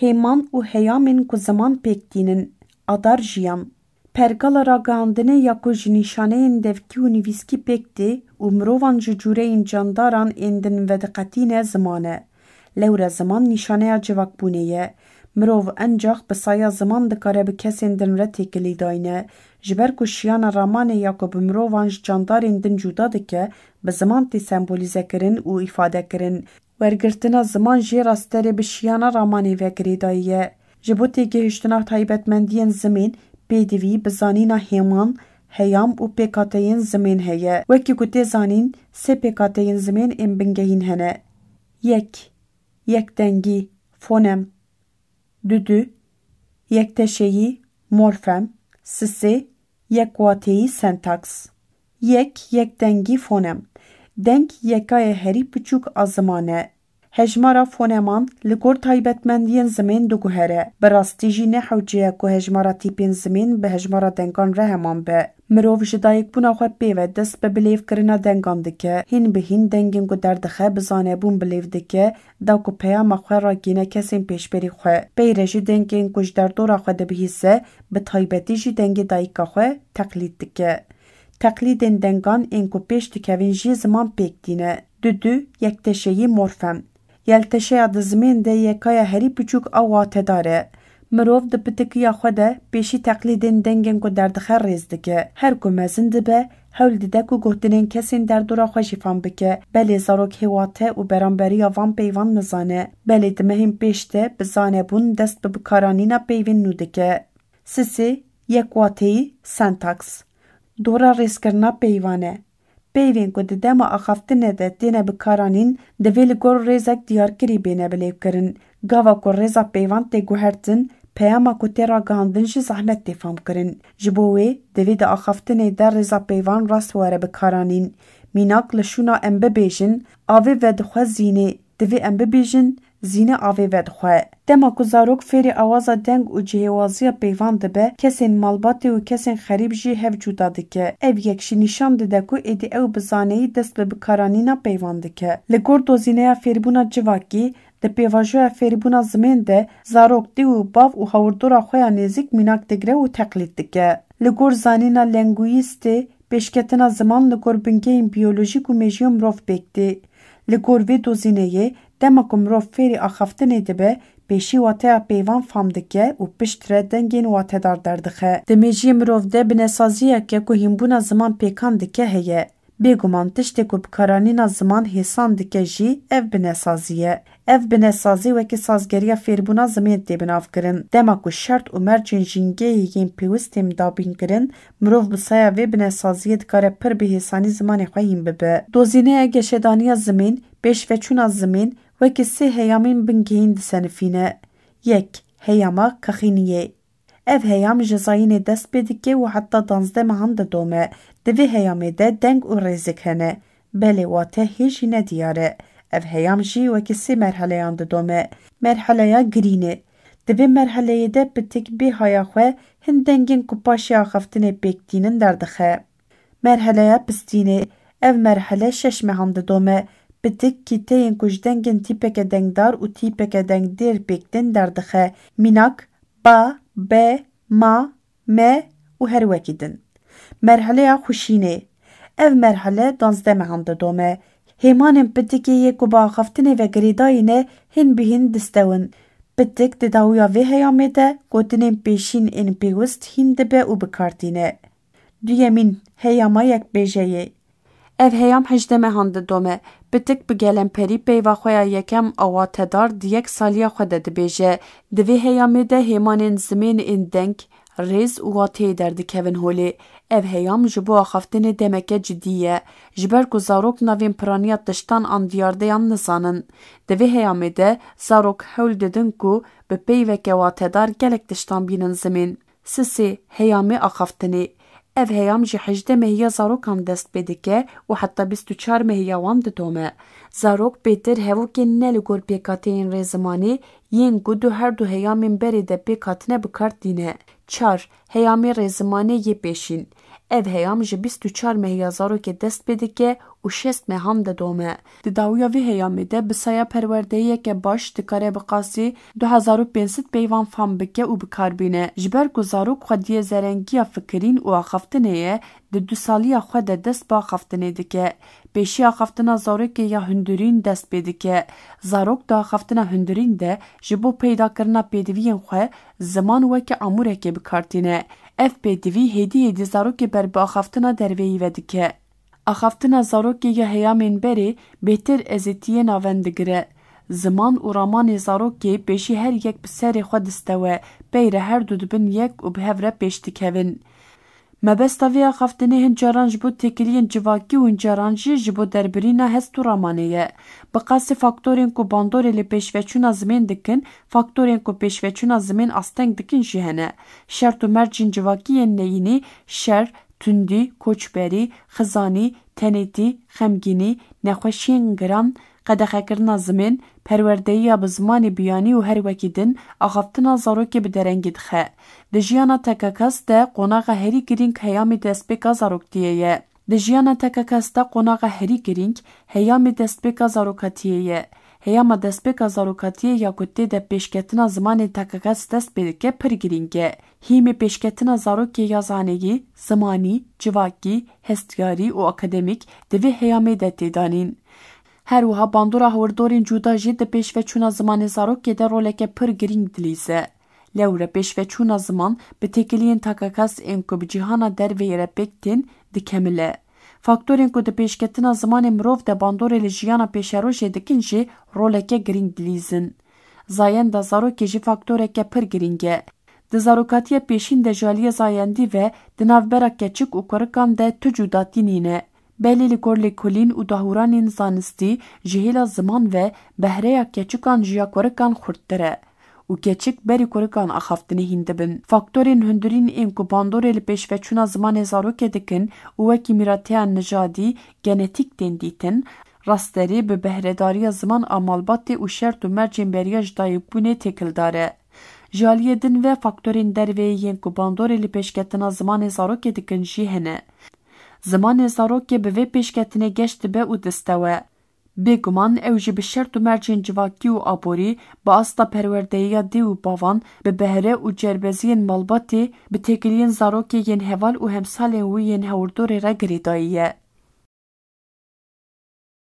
heyman û heyamên ku ziman pêkdînin, adar jiyan. Pergala ragihandinê ya ku ji nîşaneyên devkî û nivîskî pêk tê û mirovan ji cûreyên candaran ên din vediqetîne ziman e. Lewre ziman nîşaneya civakbûnê ye. Mirov encax bi saya ziman dikare bi kesên din re têkilî dayîne. Ji ber ku şiyana ramanê ya ku bi mirovan ji candarên din cuda dike, bi ziman tê sembolîzekirin û îfadekirin. Wergirtina ziman jê rasterê bi şiyana ramanê ve girêdayî ye. Ji bo têgihiştina taybetmendiyên zimên, pêdivî bi zanîna hêman, heyam û pêkhateyên zimên heye. Wekî ku tê zanîn, sê pêkhateyên zimên ên bingehîn hene. Yek, yekdengî, fonem. Düdü, yekteşeyî, morfem. Sisê, yekwateyî, sentaks. Yek, yekdengî, fonem. Deng yekayê herî biçûk a ziman e. Hejmara foneman li gor taybetmendiyên zimên diguhere. Bi rastî jî ne hewce ye ku hejmara tîpên zimên bi hejmara dengan re heman be. Mirov ji dayîkbûna xwe pêve dest bi bilêvkirina dengan dike. Hîn bi hîn dengên ku derdixe bi zanebûn bilêv dike, da ku peyama xwe ragîne kesên pêşberî xwe. Peyre jî dengên ku ji derdora xwe dibihîse, bi taybetî jî dengê dayîka xwe teqlîd dike. Teqlîdên dengan ên ku pêş dikevin jî ziman pêkdîne. Düdü, yekteşeyî, morfem. Yelteşeya di zimên de yekaya herî biçûk a watedar e. Mirov di pitikiya xwe de pêşî teqlîdên dengên ku derdixe rêz dike. Her ku mezin dibe, hewl dide ku gotinên kesên derdora xwe jî fam bike. Belê zarok hêwate û beramberiya van peyvan nizane. Belê di mehên pêş de bi zanebûn dest bi bikaranîna peyvên nû dike. Sisê, yekwateyî, sentaks. Dora rêzkirina peyvan e. Peyvên ku di dema axaftinê de têne bikaranîn, divê li gor rêzek diyarkirî bêne bilêvkirin. Gava ku rêza peyvan tê guhertin, peyama ku tê ragihandin jî zehmet tê famkirin. Ji bo wê, divê di axaftinê de rêza peyvan rast were bikaranîn. Mînak li şûna em bibêjin, avê vedixwe zînê. Divê em bibêjin, zînê avê vedixwe. Dema ku zarok fêrî awaza deng û cihêwaziya peyvan dibe, kesên malbatê û kesên xerîb jî hev cuda dike. Ev yek jî nîşan dide ku êdî ew bi zaneyî dest bi bikaranîna peyvan dike. Li gor dozîneya fêrbûna civakî, di pêvajoya fêrbûna zimên de, zarok dî û bav û hawırdora xwe ya nêzik mînak digire û teqlîd dike. Li gor zanîna lingwîstê, pêşketina ziman li gor bingehên biyolojîk û mejiyê mirov pêk tê. Li gor vê dozîneyê, dema ku mirov fêrî axaftinê dibe, pêşî wateya peyvan fam dike û pişt re dengên watedar derdixe. Di mejiyê mirov de binesaziyeke ku hînbûna ziman pêkan dike heye. Bêguman tiştê ku bikaranîna ziman hêsan dike jî ev binesazî ye. Ev binesazî wekî sazgeriya fêrbûna zimên tê binavkirin. Dema ku şert û mercên jîngehê yên pêwîst tê dabînkirin, mirov bi saya vê binesaziyê dikare pir bi hêsanî zimanê xwe hîn bibe. Dozîneya geşedaniya zimên, pêşveçûna zimên, wekî sê heyamên bingehîn disenifîne. Yek, heyama kaxîniyê. Ev heyam ji zayînê dest pê dike û heta 12 mehan didome. Di vê heyamê de deng û rêzik hene. Belê wate hê jî nediyar e. Ev heyam jî wekî sê merheleyan didome. Merheleya girînê. Di vê merheleyê de pitik bê haya xwe hin dengên ku paşê axaftinê pêkdînin derdixe. Merheleya pistînê. Ev merhele 6 mehan didome. Pitik kîteyên ku ji dengên tîpeke dengdar û tîpeke dengdêr pêkdin derdixe. Mînak, ba, be, ma, me û her wekî din. Merheleya xuşînê. Ev merhele 12 mehan didome. Hêmanên pitikê yê ku bi axaftinê ve girêdayîne hin bi hin distewin. Pitik di dawiya vê heyamê de gotinên pêşîn ên pêwîst hîn dibe û bikartîne. Duyemîn, heyama yekbêjeyê. Ev heyam 18 mehan didome. Pitik bi gelemperî peyva xwe ya yekem a watedar di yek saliya xwe de dibêje. Di vê heyamê de hêmanên zimên ên deng, rêz û wateyê derdikevin holê. Ev heyam ji bo axaftinê demeke cidî ye. Ji ber ku zarok navên piraniya tiştan an diyardeyan nizanin. Di vê heyamê de zarok hewl didin ku bi peyveke watedar gelek tiştan bînin zimên. Sisê, heyamê axaftinê. Ev heyam ji 18 mehiya zarokan dest pê dike û heta 24 mehiya wan didome. Zarok pêtir hevokên ne li gor pêkhateyên rêzimanî yên ku her du heyamên berê de pêk hatine bikardîne. 4. Heyamê rêzimanê yê pêşîn. Ev heyam ji 24 mehiya zarokê dest pê dike û 6 mehan de dome. Di dawiya vê heyamê de bi saya perwerdeyeke baş dikare bi qasî 2500 peyvan fam bike û bikarbîne. Ji ber ku zarok xwediya zerengiya fikirîn û axaftinê ye, di 2 saliya xwe de dest bi axaftinê dike. Pêşî axaftina zarokê ya hundirîn dest pê dike. Zarok di axaftina hundirîn de ji bo peydakirina pêdiviyên xwe ziman weke amûrekê bikartîne. Ev pêdivî hêdî zarokê ber bi axaftina derveyî ve dike. Axaftina zarokê ya heyamên berê bêtir ezîtiyê navend digire. Ziman û ramanê zarokê pêşî her yek bi serê xwe distewe, peyre her du dibin yek û bi hev re pêş dikevin. Mebesta vê axaftinê hin caran ji bo têkiliyên civakî û hin caran jî ji bo derbirîna hest û ramanê ye. Bi qasî faktorên ku bandorê li pêşveçûna zimên dikin, faktorên ku pêşveçûna zimên asteng dikin jî hene. Şert û mercên civakiyên neyînî, şer, tundî, koçberî, xizanî, tenêtî, xemgînî, nexweşiyên giran, qedexekirina zimên, perwerdeyiya bi zimanê biyanî û her wekî din, axaftina zarokê bi derengî dixe. Di jiyana teke kes de qonaxa herî girîng heyamê destpêka zaroktiyê ye. Di jiyana teke kes de qonaxa herî girîng heyamê destpêka zarokatiyê ye. Heyama destpêka zarokatiyê ya ku tê de pêşketina zimanê teke kes dest pê dike pir girîng e. Hîmê pêşketina zarokê ya zaneyî, zimanî, civakî, hestiyarî û akademîk di vê heyamê de têdanîn. Her wiha bandora hewrdorên cuda jî di pêşveçûna zimanê zarokê de roleke pir girîng dilîze. Lewre pêşveçûna ziman bi têkiliyên teke kes ên ku bi cîhana derveyê re pêk tên dikemile. Faktorên ku di pêşketina zimanê mirov de bandorê li jiyana pêşerojê dikin jî roleke girîng dilîzin. Zayenda zarokê jî faktoreke pir girîng e. Di zarokatiya pêşîn de ji aliyê zayendî ve di navbera keçik û kurikan de tu cudatî nîne. Belê li gor lêkolîn û dahûranên zanistî ji hêla ziman ve behreya keçikan jiya kurikan xurttir e. û keçik berî kurikan axaftinê hîn dibin. Faktorên hundirîn ên ku bandorê li pêşveçûna zimanê zarokê dikin û wekî mîrateya nijadî, genetîk tên dîtin, rasterî bi behredariya ziman a malbatê û şert û mercên beriya ji dayîkbûnê têkildar e. Ji aliyê din ve faktorên derveyî yên ku bandorê li pêşketina zimanê zarokê dikin jî hene. Zimanê zarokê bi vê pêşketinê geş dibe û distewe. Bêguman ew jî bi şert û mercên civakî û aborî, bi asta perwerdeyiya dî û bavan, bi behre û cerbeziyên malbatê, bi têkiliyên zarokê yên heval û hemsalên wî yên hewrdorê re girêdayî ye.